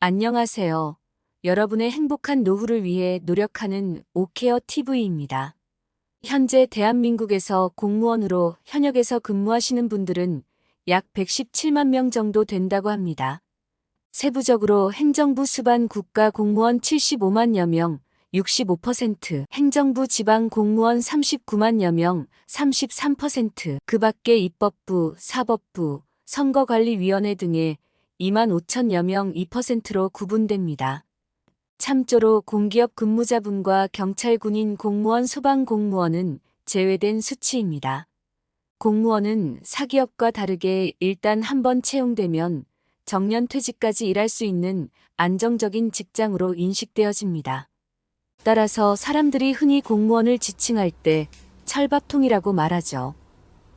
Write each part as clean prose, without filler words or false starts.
안녕하세요. 여러분의 행복한 노후를 위해 노력하는 오케어 TV입니다. 현재 대한민국에서 공무원으로 현역에서 근무하시는 분들은 약 117만 명 정도 된다고 합니다. 세부적으로 행정부 수반 국가 공무원 75만여 명, 65%, 행정부 지방 공무원 39만여 명, 33%, 그 밖에 입법부, 사법부, 선거관리위원회 등의 2만 5천여 명 2%로 구분됩니다. 참조로 공기업 근무자분과 경찰, 군인, 공무원, 소방공무원은 제외된 수치입니다. 공무원은 사기업과 다르게 일단 한번 채용되면 정년 퇴직까지 일할 수 있는 안정적인 직장으로 인식되어집니다. 따라서 사람들이 흔히 공무원을 지칭할 때 철밥통이라고 말하죠.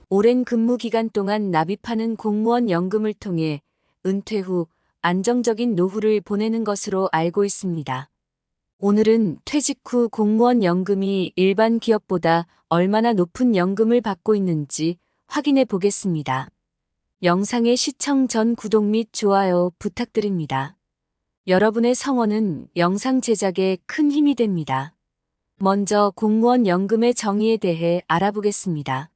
오랜 근무 기간 동안 납입하는 공무원 연금을 통해 은퇴 후 안정적인 노후를 보내는 것으로 알고 있습니다. 오늘은 퇴직 후 공무원 연금이 일반 기업보다 얼마나 높은 연금을 받고 있는지 확인해 보겠습니다. 영상의 시청 전 구독 및 좋아요 부탁드립니다. 여러분의 성원은 영상 제작에 큰 힘이 됩니다. 먼저 공무원 연금의 정의에 대해 알아보겠습니다.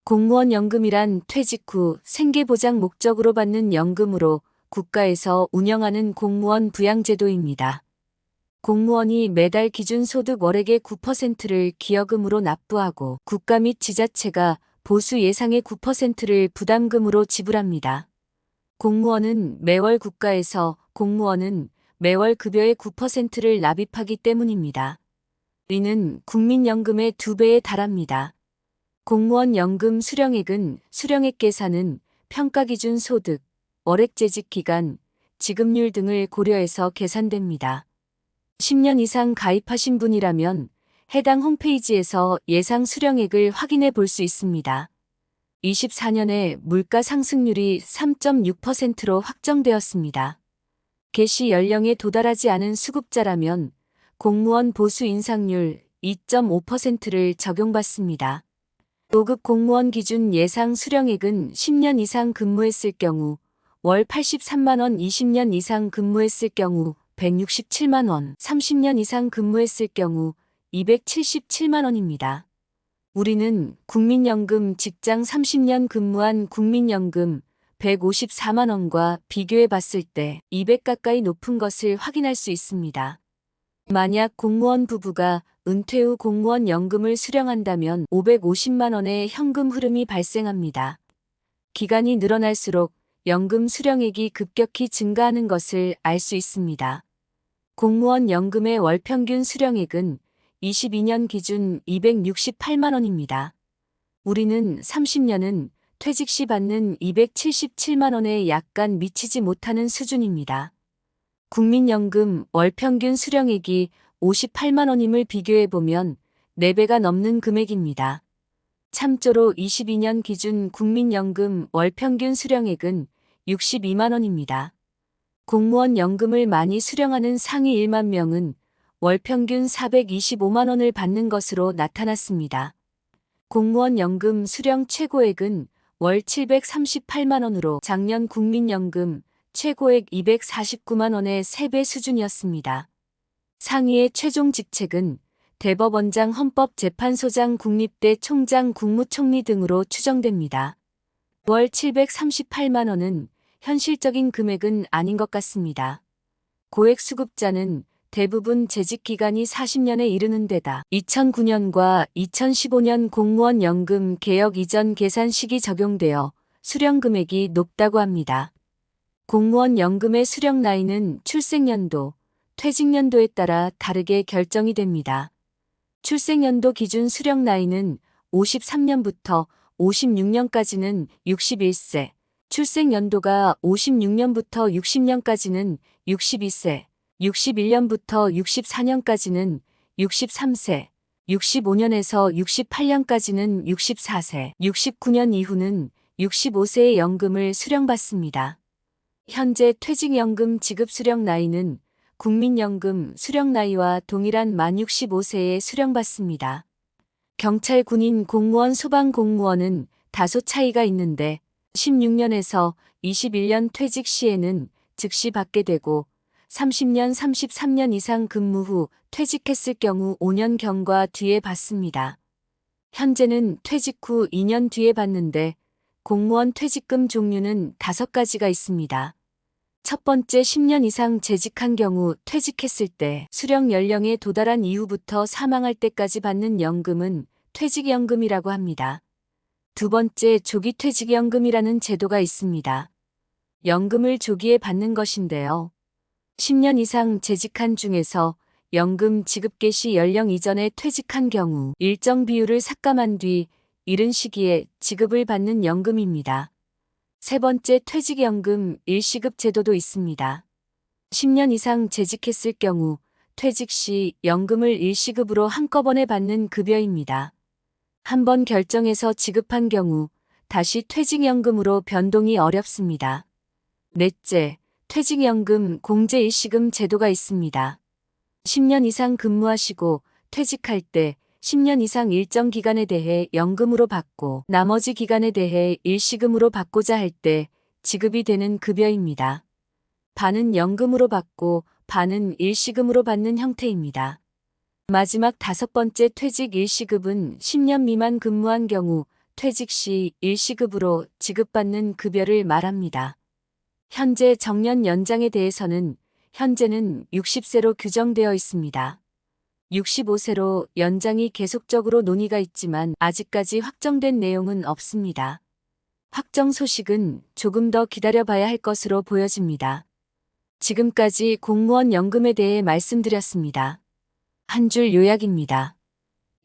공무원 연금이란 퇴직 후 생계보장 목적으로 받는 연금으로 국가에서 운영하는 공무원 부양제도입니다. 공무원이 매달 기준소득 월액의 9%를 기여금으로 납부하고 국가 및 지자체가 보수 예상의 9%를 부담금으로 지불합니다. 공무원은 매월 급여의 9%를 납입하기 때문입니다. 이는 국민연금의 2배에 달합니다. 공무원 연금 수령액은 수령액 계산은 평가기준 소득, 월액 재직 기간, 지급률 등을 고려해서 계산됩니다. 10년 이상 가입하신 분이라면 해당 홈페이지에서 예상 수령액을 확인해 볼 수 있습니다. 24년에 물가 상승률이 3.6%로 확정되었습니다. 개시 연령에 도달하지 않은 수급자라면 공무원 보수 인상률 2.5%를 적용받습니다. 5급 공무원 기준 예상 수령액은 10년 이상 근무했을 경우 월 83만 원, 20년 이상 근무했을 경우 167만 원, 30년 이상 근무했을 경우 277만 원입니다. 우리는 국민연금 직장 30년 근무한 국민연금 154만 원과 비교해 봤을 때 200 가까이 높은 것을 확인할 수 있습니다. 만약 공무원 부부가 은퇴 후 공무원 연금을 수령한다면 550만 원의 현금 흐름이 발생합니다. 기간이 늘어날수록 연금 수령액이 급격히 증가하는 것을 알 수 있습니다. 공무원 연금의 월 평균 수령액은 22년 기준 268만 원입니다. 우리는 30년은 퇴직 시 받는 277만 원에 약간 미치지 못하는 수준입니다. 국민연금 월 평균 수령액이 58만 원임을 비교해보면 4배가 넘는 금액입니다. 참조로 22년 기준 국민연금 월 평균 수령액은 62만 원입니다. 공무원 연금을 많이 수령하는 상위 1만 명은 월 평균 425만 원을 받는 것으로 나타났습니다. 공무원 연금 수령 최고액은 월 738만 원으로 작년 국민연금 최고액 249만 원의 3배 수준이었습니다. 상위의 최종 직책은 대법원장, 헌법재판소장, 국립대 총장, 국무총리 등으로 추정됩니다. 월 738만 원은 현실적인 금액은 아닌 것 같습니다. 고액 수급자는 대부분 재직 기간이 40년에 이르는 데다 2009년과 2015년 공무원 연금 개혁 이전 계산 시기 적용되어 수령 금액이 높다고 합니다. 공무원 연금의 수령 나이는 출생연도, 퇴직연도에 따라 다르게 결정이 됩니다. 출생연도 기준 수령 나이는 53년부터 56년까지는 61세, 출생연도가 56년부터 60년까지는 62세, 61년부터 64년까지는 63세, 65년에서 68년까지는 64세, 69년 이후는 65세의 연금을 수령받습니다. 현재 퇴직연금 지급 수령 나이는 국민연금 수령 나이와 동일한 만 65세에 수령받습니다. 경찰, 군인, 공무원, 소방공무원은 다소 차이가 있는데 16년에서 21년 퇴직 시에는 즉시 받게 되고 30년, 33년 이상 근무 후 퇴직했을 경우 5년 경과 뒤에 받습니다. 현재는 퇴직 후 2년 뒤에 받는데 공무원 퇴직금 종류는 5가지가 있습니다. 첫 번째, 10년 이상 재직한 경우 퇴직했을 때 수령 연령에 도달한 이후부터 사망할 때까지 받는 연금은 퇴직연금이라고 합니다. 두 번째, 조기퇴직연금이라는 제도가 있습니다. 연금을 조기에 받는 것인데요. 10년 이상 재직한 중에서 연금 지급 개시 연령 이전에 퇴직한 경우 일정 비율을 삭감한 뒤 이른 시기에 지급을 받는 연금입니다. 세 번째, 퇴직연금 일시급 제도도 있습니다. 10년 이상 재직했을 경우 퇴직 시 연금을 일시급으로 한꺼번에 받는 급여입니다. 한 번 결정해서 지급한 경우 다시 퇴직연금으로 변동이 어렵습니다. 넷째, 퇴직연금 공제일시금 제도가 있습니다. 10년 이상 근무하시고 퇴직할 때 10년 이상 일정 기간에 대해 연금으로 받고 나머지 기간에 대해 일시금으로 받고자 할 때 지급이 되는 급여입니다. 반은 연금으로 받고 반은 일시금으로 받는 형태입니다. 마지막 5번째, 퇴직 일시급은 10년 미만 근무한 경우 퇴직 시 일시급으로 지급받는 급여를 말합니다. 현재 정년 연장에 대해서는 현재는 60세로 규정되어 있습니다. 65세로 연장이 계속적으로 논의가 있지만 아직까지 확정된 내용은 없습니다. 확정 소식은 조금 더 기다려봐야 할 것으로 보여집니다. 지금까지 공무원 연금에 대해 말씀드렸습니다. 한 줄 요약입니다.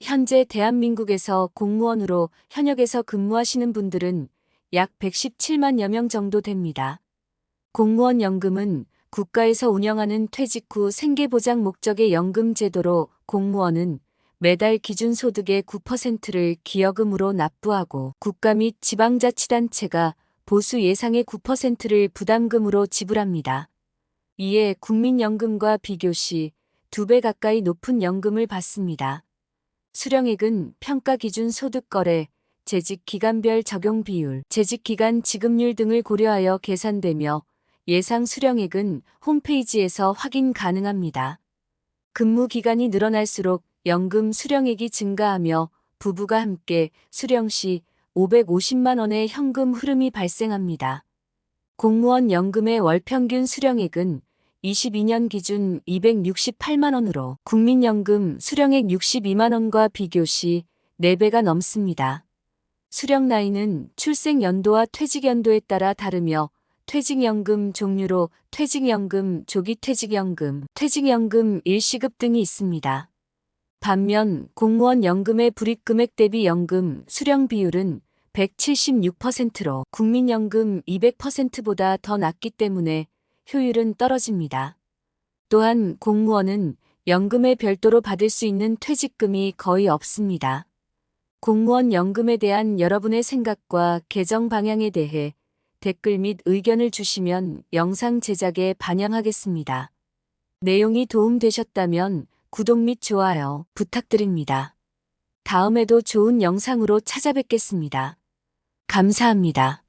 현재 대한민국에서 공무원으로 현역에서 근무하시는 분들은 약 117만여 명 정도 됩니다. 공무원 연금은 국가에서 운영하는 퇴직 후 생계보장 목적의 연금 제도로 공무원은 매달 기준소득의 9%를 기여금으로 납부하고 국가 및 지방자치단체가 보수 예상의 9%를 부담금으로 지불합니다. 이에 국민연금과 비교시 2배 가까이 높은 연금을 받습니다. 수령액은 평가기준 소득거래, 재직기간별 적용 비율, 재직기간 지급률 등을 고려하여 계산되며 예상 수령액은 홈페이지에서 확인 가능합니다. 근무 기간이 늘어날수록 연금 수령액이 증가하며 부부가 함께 수령 시 550만 원의 현금 흐름이 발생합니다. 공무원 연금의 월 평균 수령액은 22년 기준 268만 원으로 국민연금 수령액 62만 원과 비교시 4배가 넘습니다. 수령 나이는 출생 연도와 퇴직 연도에 따라 다르며 퇴직연금 종류로 퇴직연금, 조기퇴직연금, 퇴직연금 일시급 등이 있습니다. 반면 공무원 연금의 불입금액 대비 연금 수령 비율은 176%로 국민연금 200%보다 더 낮기 때문에 효율은 떨어집니다. 또한 공무원은 연금에 별도로 받을 수 있는 퇴직금이 거의 없습니다. 공무원 연금에 대한 여러분의 생각과 개정 방향에 대해 댓글 및 의견을 주시면 영상 제작에 반영하겠습니다. 내용이 도움되셨다면 구독 및 좋아요 부탁드립니다. 다음에도 좋은 영상으로 찾아뵙겠습니다. 감사합니다.